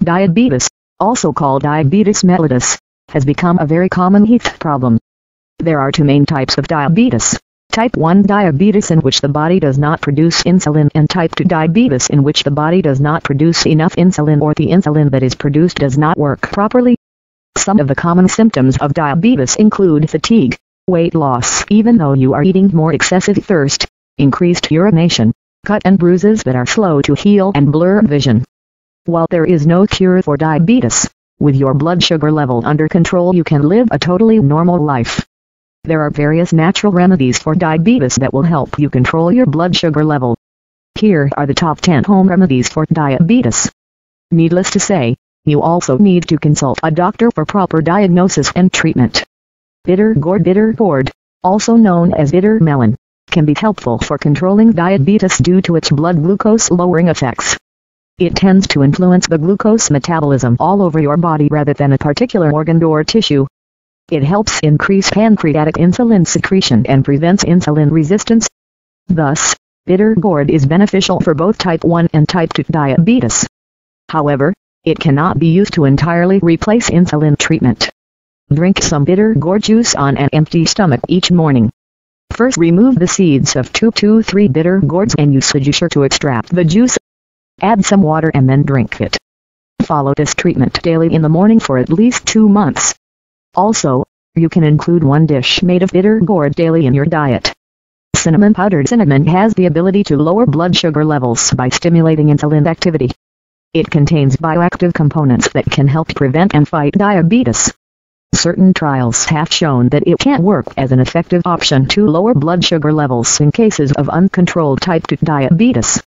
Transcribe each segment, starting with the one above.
Diabetes, also called diabetes mellitus, has become a very common heath problem. There are two main types of diabetes. Type 1 diabetes, in which the body does not produce insulin, and type 2 diabetes, in which the body does not produce enough insulin, or the insulin that is produced does not work properly. Some of the common symptoms of diabetes include fatigue, weight loss even though you are eating more, excessive thirst, increased urination, cut and bruises that are slow to heal, and blurred vision. While there is no cure for diabetes, with your blood sugar level under control you can live a totally normal life. There are various natural remedies for diabetes that will help you control your blood sugar level. Here are the top 10 home remedies for diabetes. Needless to say, you also need to consult a doctor for proper diagnosis and treatment. Bitter gourd, also known as bitter melon, can be helpful for controlling diabetes due to its blood glucose lowering effects. It tends to influence the glucose metabolism all over your body rather than a particular organ or tissue. It helps increase pancreatic insulin secretion and prevents insulin resistance. Thus, bitter gourd is beneficial for both type 1 and type 2 diabetes. However, it cannot be used to entirely replace insulin treatment. Drink some bitter gourd juice on an empty stomach each morning. First, remove the seeds of 2 to 3 bitter gourds and use a juicer to extract the juice. Add some water and then drink it. Follow this treatment daily in the morning for at least 2 months. Also, you can include one dish made of bitter gourd daily in your diet. Cinnamon. Powdered cinnamon has the ability to lower blood sugar levels by stimulating insulin activity. It contains bioactive components that can help prevent and fight diabetes. Certain trials have shown that it can work as an effective option to lower blood sugar levels in cases of uncontrolled type 2 diabetes.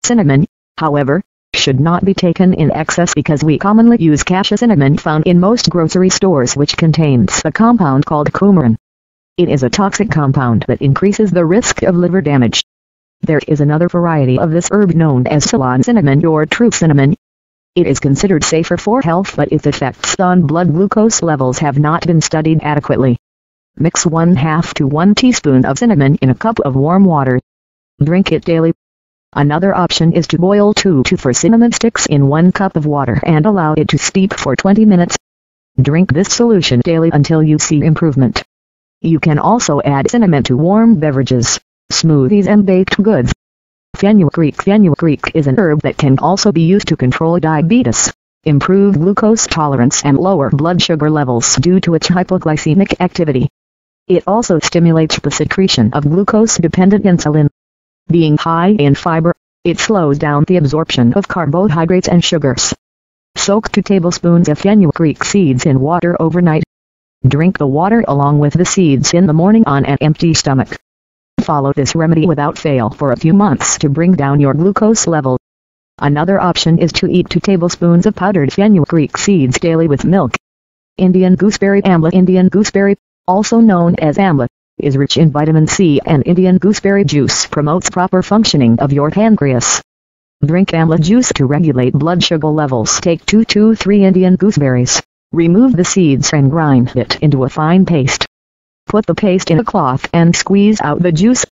Cinnamon, however, should not be taken in excess because we commonly use cassia cinnamon found in most grocery stores, which contains a compound called coumarin. It is a toxic compound that increases the risk of liver damage. There is another variety of this herb known as Ceylon cinnamon or true cinnamon. It is considered safer for health, but its effects on blood glucose levels have not been studied adequately. Mix 1/2 to 1 teaspoon of cinnamon in a cup of warm water. Drink it daily. Another option is to boil 2 to 4 cinnamon sticks in 1 cup of water and allow it to steep for 20 minutes. Drink this solution daily until you see improvement. You can also add cinnamon to warm beverages, smoothies and baked goods. Fenugreek. Fenugreek is an herb that can also be used to control diabetes, improve glucose tolerance and lower blood sugar levels due to its hypoglycemic activity. It also stimulates the secretion of glucose-dependent insulin. Being high in fiber, it slows down the absorption of carbohydrates and sugars. Soak 2 tablespoons of fenugreek seeds in water overnight. Drink the water along with the seeds in the morning on an empty stomach. Follow this remedy without fail for a few months to bring down your glucose level. Another option is to eat 2 tablespoons of powdered fenugreek seeds daily with milk. Indian gooseberry. Amla. Indian gooseberry, also known as amla, is rich in vitamin C, and Indian gooseberry juice promotes proper functioning of your pancreas. Drink amla juice to regulate blood sugar levels. Take 2 to 3 Indian gooseberries, remove the seeds and grind it into a fine paste. Put the paste in a cloth and squeeze out the juice.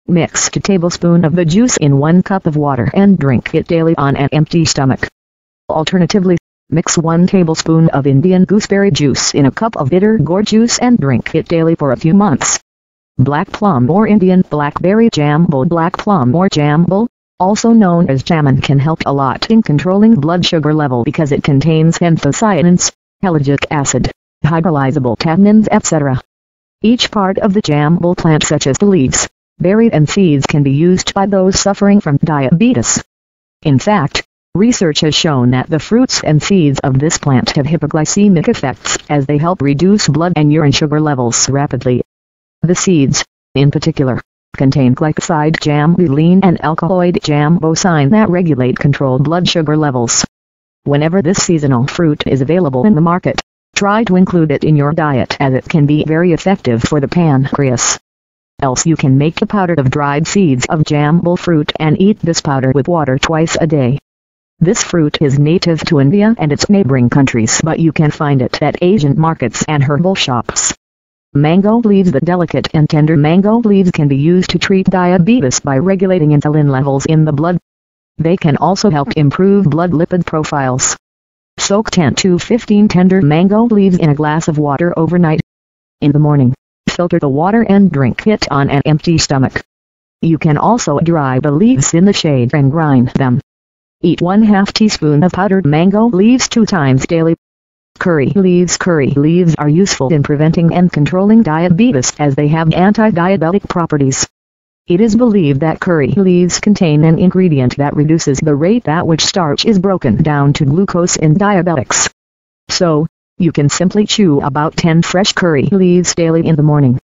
Mix 2 tablespoons of the juice in 1 cup of water and drink it daily on an empty stomach. Alternatively, mix 1 tablespoon of Indian gooseberry juice in a cup of bitter gourd juice and drink it daily for a few months. Black plum or Indian blackberry jamble. Black plum or jamble, also known as jamon, can help a lot in controlling blood sugar level because it contains anthocyanins, ellagic acid, hydrolyzable tannins, etc. Each part of the jamble plant, such as the leaves, berries and seeds, can be used by those suffering from diabetes. In fact, research has shown that the fruits and seeds of this plant have hypoglycemic effects as they help reduce blood and urine sugar levels rapidly. The seeds, in particular, contain glycoside jambuline and alkaloid jambosine that regulate controlled blood sugar levels. Whenever this seasonal fruit is available in the market, try to include it in your diet as it can be very effective for the pancreas. Else you can make the powder of dried seeds of jamble fruit and eat this powder with water twice a day. This fruit is native to India and its neighboring countries, but you can find it at Asian markets and herbal shops. Mango leaves. The delicate and tender mango leaves can be used to treat diabetes by regulating insulin levels in the blood. They can also help improve blood lipid profiles. Soak 10 to 15 tender mango leaves in a glass of water overnight. In the morning, filter the water and drink it on an empty stomach. You can also dry the leaves in the shade and grind them. Eat 1/2 teaspoon of powdered mango leaves 2 times daily. Curry leaves are useful in preventing and controlling diabetes as they have anti-diabetic properties. It is believed that curry leaves contain an ingredient that reduces the rate at which starch is broken down to glucose in diabetics. So, you can simply chew about 10 fresh curry leaves daily in the morning.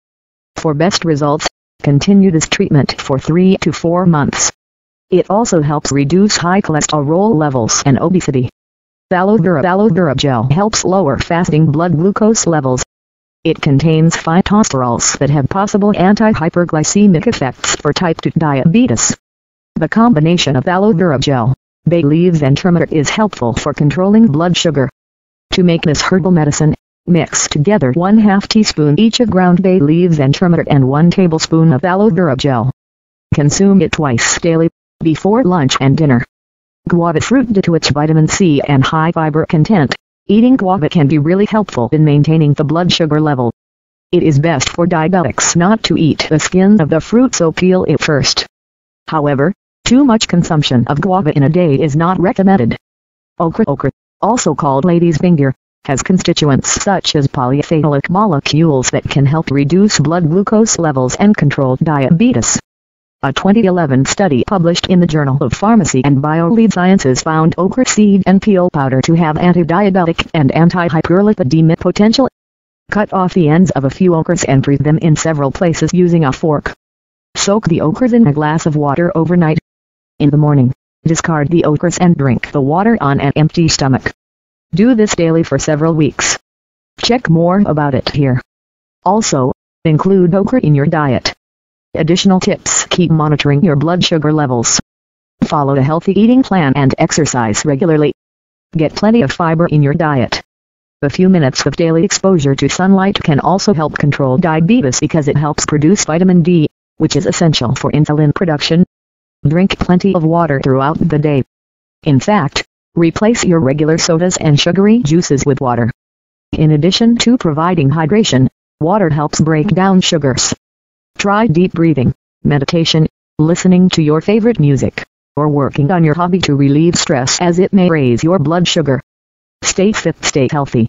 For best results, continue this treatment for 3 to 4 months. It also helps reduce high cholesterol levels and obesity. Aloe vera gel helps lower fasting blood glucose levels. It contains phytosterols that have possible anti-hyperglycemic effects for type 2 diabetes. The combination of aloe vera gel, bay leaves and turmeric is helpful for controlling blood sugar. To make this herbal medicine, mix together 1/2 teaspoon each of ground bay leaves and turmeric and 1 tablespoon of aloe vera gel. Consume it twice daily, before lunch and dinner. Guava fruit, due to its vitamin C and high fiber content, eating guava can be really helpful in maintaining the blood sugar level. It is best for diabetics not to eat the skin of the fruit, so peel it first. However, too much consumption of guava in a day is not recommended. Okra, also called lady's finger, has constituents such as polyphenolic molecules that can help reduce blood glucose levels and control diabetes. A 2011 study published in the Journal of Pharmacy and Biolead Sciences found okra seed and peel powder to have anti-diabetic and anti-hyperlipidemic potential. Cut off the ends of a few okras and freeze them in several places using a fork. Soak the okras in a glass of water overnight. In the morning, discard the okras and drink the water on an empty stomach. Do this daily for several weeks. Check more about it here. Also, include okra in your diet. Additional tips: keep monitoring your blood sugar levels. Follow a healthy eating plan and exercise regularly. Get plenty of fiber in your diet. A few minutes of daily exposure to sunlight can also help control diabetes because it helps produce vitamin D, which is essential for insulin production. Drink plenty of water throughout the day. In fact, replace your regular sodas and sugary juices with water. In addition to providing hydration, water helps break down sugars. Try deep breathing, meditation, listening to your favorite music, or working on your hobby to relieve stress, as it may raise your blood sugar. Stay fit, stay healthy.